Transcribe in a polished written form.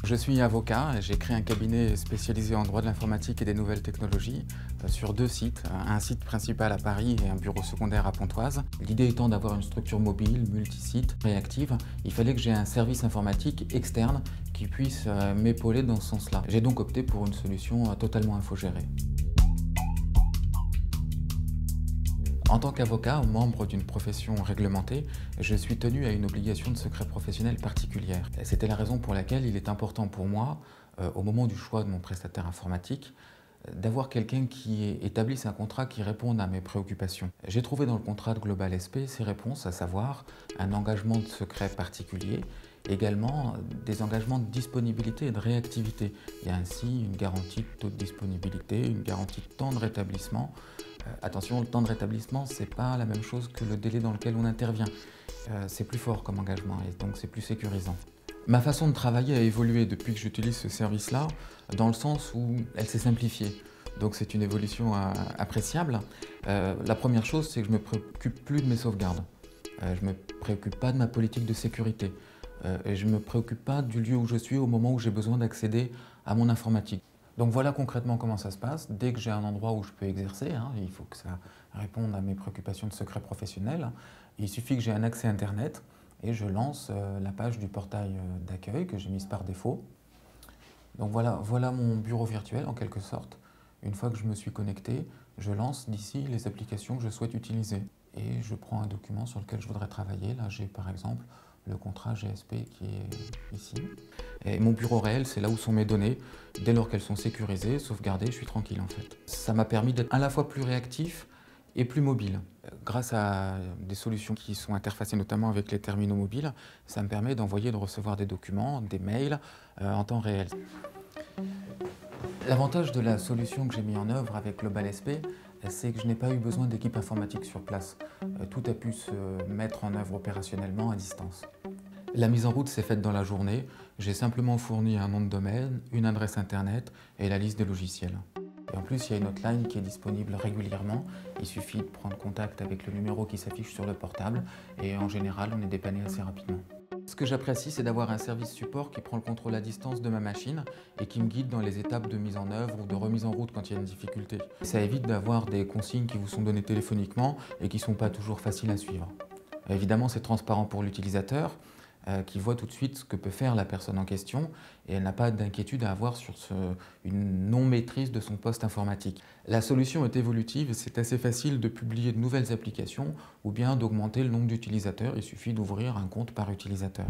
Je suis avocat et j'ai créé un cabinet spécialisé en droit de l'informatique et des nouvelles technologies sur 2 sites, un site principal à Paris et un bureau secondaire à Pontoise. L'idée étant d'avoir une structure mobile, multi-site, réactive, il fallait que j'ai un service informatique externe qui puisse m'épauler dans ce sens-là. J'ai donc opté pour une solution totalement infogérée. En tant qu'avocat, membre d'une profession réglementée, je suis tenu à une obligation de secret professionnel particulière. C'était la raison pour laquelle il est important pour moi, au moment du choix de mon prestataire informatique, d'avoir quelqu'un qui établisse un contrat qui réponde à mes préoccupations. J'ai trouvé dans le contrat de Global SP ces réponses, à savoir un engagement de secret particulier, également des engagements de disponibilité et de réactivité. Il y a ainsi une garantie de taux de disponibilité, une garantie de temps de rétablissement. Attention, le temps de rétablissement, ce n'est pas la même chose que le délai dans lequel on intervient. C'est plus fort comme engagement et donc c'est plus sécurisant. Ma façon de travailler a évolué depuis que j'utilise ce service-là, dans le sens où elle s'est simplifiée. Donc c'est une évolution appréciable. La première chose, c'est que je ne me préoccupe plus de mes sauvegardes. Je ne me préoccupe pas de ma politique de sécurité. Et je ne me préoccupe pas du lieu où je suis au moment où j'ai besoin d'accéder à mon informatique. Donc voilà concrètement comment ça se passe. Dès que j'ai un endroit où je peux exercer, il faut que ça réponde à mes préoccupations de secret professionnel, il suffit que j'ai un accès Internet et je lance la page du portail d'accueil que j'ai mise par défaut. Donc voilà mon bureau virtuel en quelque sorte. Une fois que je me suis connecté, je lance d'ici les applications que je souhaite utiliser. Et je prends un document sur lequel je voudrais travailler. Là, j'ai par exemple le contrat GSP qui est ici. Et mon bureau réel, c'est là où sont mes données. Dès lors qu'elles sont sécurisées, sauvegardées, je suis tranquille en fait. Ça m'a permis d'être à la fois plus réactif et plus mobile. Grâce à des solutions qui sont interfacées notamment avec les terminaux mobiles, ça me permet d'envoyer et de recevoir des documents, des mails en temps réel. L'avantage de la solution que j'ai mis en œuvre avec Global SP, c'est que je n'ai pas eu besoin d'équipe informatique sur place. Tout a pu se mettre en œuvre opérationnellement à distance. La mise en route s'est faite dans la journée. J'ai simplement fourni un nom de domaine, une adresse internet et la liste des logiciels. Et en plus, il y a une hotline qui est disponible régulièrement. Il suffit de prendre contact avec le numéro qui s'affiche sur le portable et en général, on est dépanné assez rapidement. Ce que j'apprécie, c'est d'avoir un service support qui prend le contrôle à distance de ma machine et qui me guide dans les étapes de mise en œuvre ou de remise en route quand il y a une difficulté. Ça évite d'avoir des consignes qui vous sont données téléphoniquement et qui ne sont pas toujours faciles à suivre. Évidemment, c'est transparent pour l'utilisateur qui voit tout de suite ce que peut faire la personne en question et elle n'a pas d'inquiétude à avoir sur une non-maîtrise de son poste informatique. La solution est évolutive et c'est assez facile de publier de nouvelles applications ou bien d'augmenter le nombre d'utilisateurs. Il suffit d'ouvrir un compte par utilisateur.